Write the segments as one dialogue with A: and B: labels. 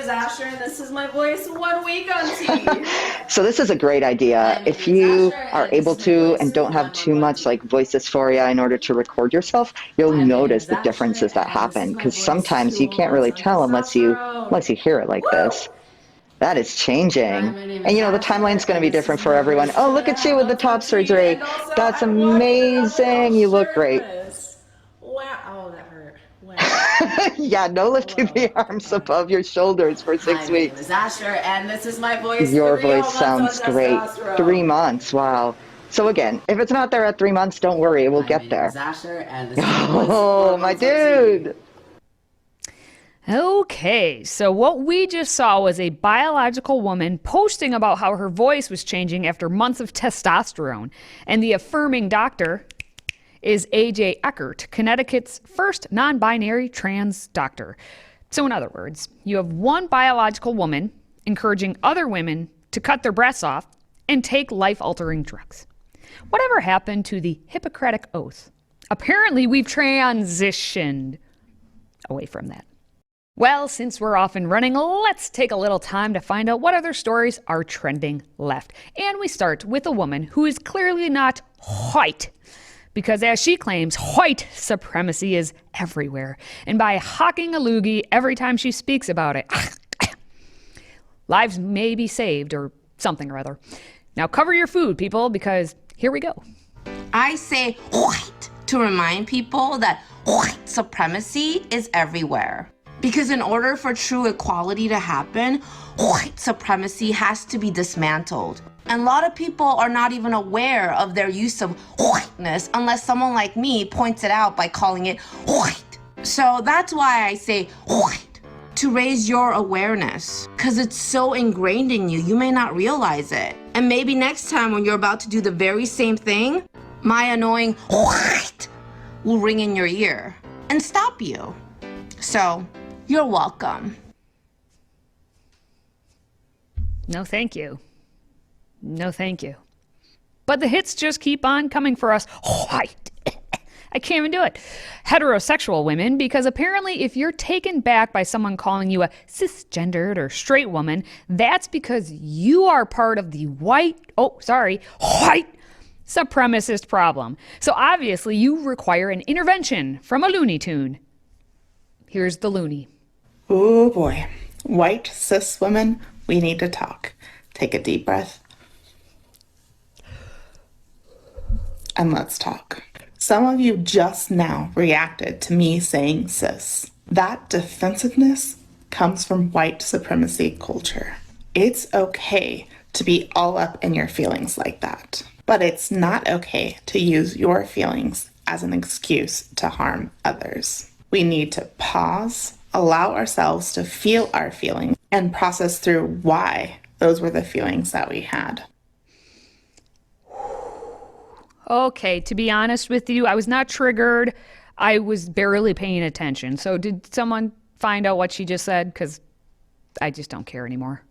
A: is Asher, and this is my voice 1 week on TV.
B: So this is a great idea. If you are able to and don't have too much like voice dysphoria in order to record yourself, you'll notice the differences that happen, because sometimes you can't really tell unless you hear it like this. That is changing. And you know, the timeline's going to be different for everyone. Oh, look at you with the top surgery. That's amazing. You look great.
A: Wow. Oh, that hurt. Wow.
B: Yeah, no lifting the arms above your shoulders for 6 weeks.
A: My name is Asher, and this is my voice.
B: Your voice sounds great. 3 months, wow. So again, if it's not there at 3 months, don't worry, it will get there.
A: Asher, and this is my voice.
B: Oh, my dude.
C: Okay, so what we just saw was a biological woman posting about how her voice was changing after months of testosterone. And the affirming doctor is A.J. Eckert, Connecticut's first non-binary trans doctor. So in other words, you have one biological woman encouraging other women to cut their breasts off and take life-altering drugs. Whatever happened to the Hippocratic Oath? Apparently we've transitioned away from that. Well, since we're off and running, let's take a little time to find out what other stories are trending left. And we start with a woman who is clearly not white, because as she claims, white supremacy is everywhere. And by hawking a loogie every time she speaks about it, lives may be saved or something or other. Now cover your food, people, because here we go.
D: I say white to remind people that white supremacy is everywhere. Because in order for true equality to happen, white supremacy has to be dismantled. And a lot of people are not even aware of their use of whiteness unless someone like me points it out by calling it white. So that's why I say white, to raise your awareness. Because it's so ingrained in you, you may not realize it. And maybe next time when you're about to do the very same thing, my annoying white will ring in your ear and stop you. So, you're welcome.
C: No, thank you. No, thank you. But the hits just keep on coming for us. White. I can't even do it. Heterosexual women, because apparently if you're taken back by someone calling you a cisgendered or straight woman, that's because you are part of the white supremacist problem. So obviously you require an intervention from a Looney Tune. Here's the loony.
E: Oh boy, white cis women, we need to talk. Take a deep breath. And let's talk. Some of you just now reacted to me saying cis. That defensiveness comes from white supremacy culture. It's okay to be all up in your feelings like that, but it's not okay to use your feelings as an excuse to harm others. We need to pause, allow ourselves to feel our feelings, and process through why those were the feelings that we had.
C: Okay, to be honest with you, I was not triggered. I was barely paying attention. So did someone find out what she just said? Because I just don't care anymore.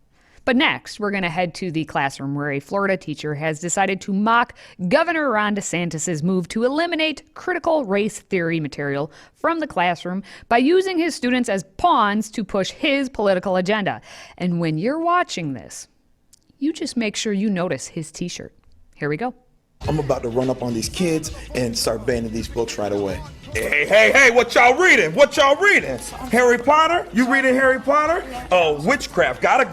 C: But next, we're going to head to the classroom where a Florida teacher has decided to mock Governor Ron DeSantis' move to eliminate critical race theory material from the classroom by using his students as pawns to push his political agenda. And when you're watching this, you just make sure you notice his t-shirt. Here we go.
F: I'm about to run up on these kids and start banning these books right away. Hey, what y'all reading? Harry Potter? You reading Harry Potter? Oh, witchcraft, gotta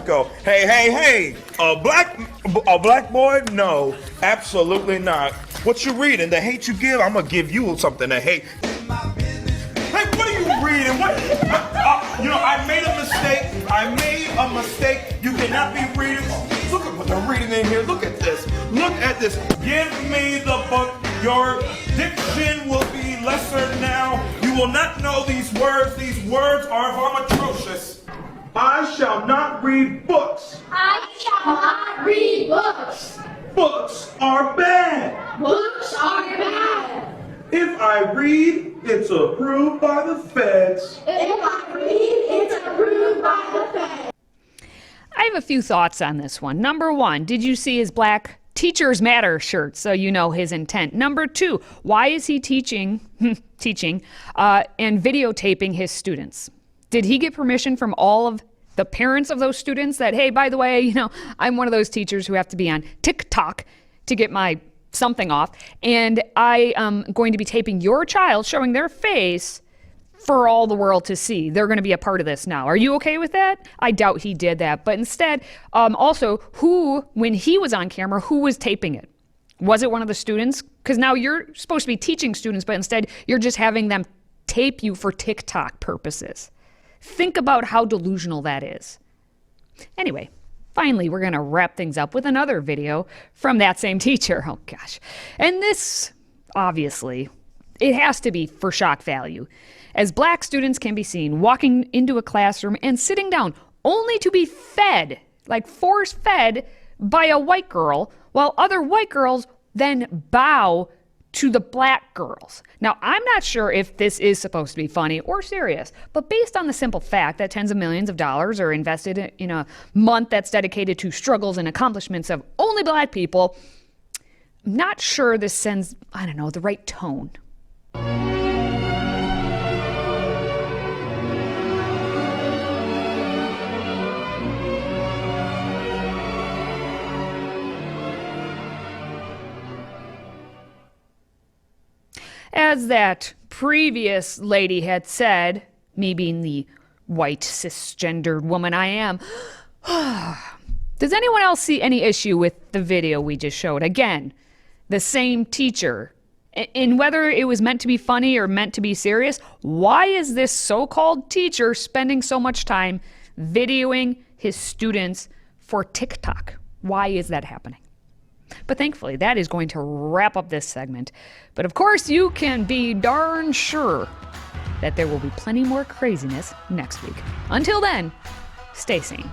F: go. Hey, a black boy? No, absolutely not. What you reading? The Hate You Give? I'm gonna give you something to hate. Hey, what are you reading? I made a mistake. You cannot be reading. Look at what they're reading in here. Look at this. Give me the book. Your diction will be lesser now. You will not know these words. These words are atrocious. I shall not read books.
G: I shall not read books.
F: Books are bad.
G: Books are bad.
F: If I read, it's approved by the feds.
G: If I read, it's approved by the feds.
C: I have a few thoughts on this one. Number one, did you see his black Teachers Matter shirt? So you know his intent. Number two, why is he teaching and videotaping his students? Did he get permission from all of the parents of those students that, hey, by the way, you know, I'm one of those teachers who have to be on TikTok to get my something off, and I am going to be taping your child, showing their face for all the world to see. They're going to be a part of this now. Are you okay with that? I doubt he did that. But instead, also, when he was on camera, who was taping it? Was it one of the students? Because now you're supposed to be teaching students, but instead you're just having them tape you for TikTok purposes. Think about how delusional that is. Anyway, finally, we're going to wrap things up with another video from that same teacher. Oh, gosh. And this, obviously, it has to be for shock value, as black students can be seen walking into a classroom and sitting down only to be fed, like force-fed, by a white girl, while other white girls then bow to the black girls. Now, I'm not sure if this is supposed to be funny or serious, but based on the simple fact that tens of millions of dollars are invested in a month that's dedicated to struggles and accomplishments of only black people, I'm not sure this sends, I don't know, the right tone. As that previous lady had said, me being the white cisgendered woman I am, does anyone else see any issue with the video we just showed? Again, the same teacher. And whether it was meant to be funny or meant to be serious, why is this so-called teacher spending so much time videoing his students for TikTok? Why is that happening? But thankfully, that is going to wrap up this segment. But of course, you can be darn sure that there will be plenty more craziness next week. Until then, stay sane.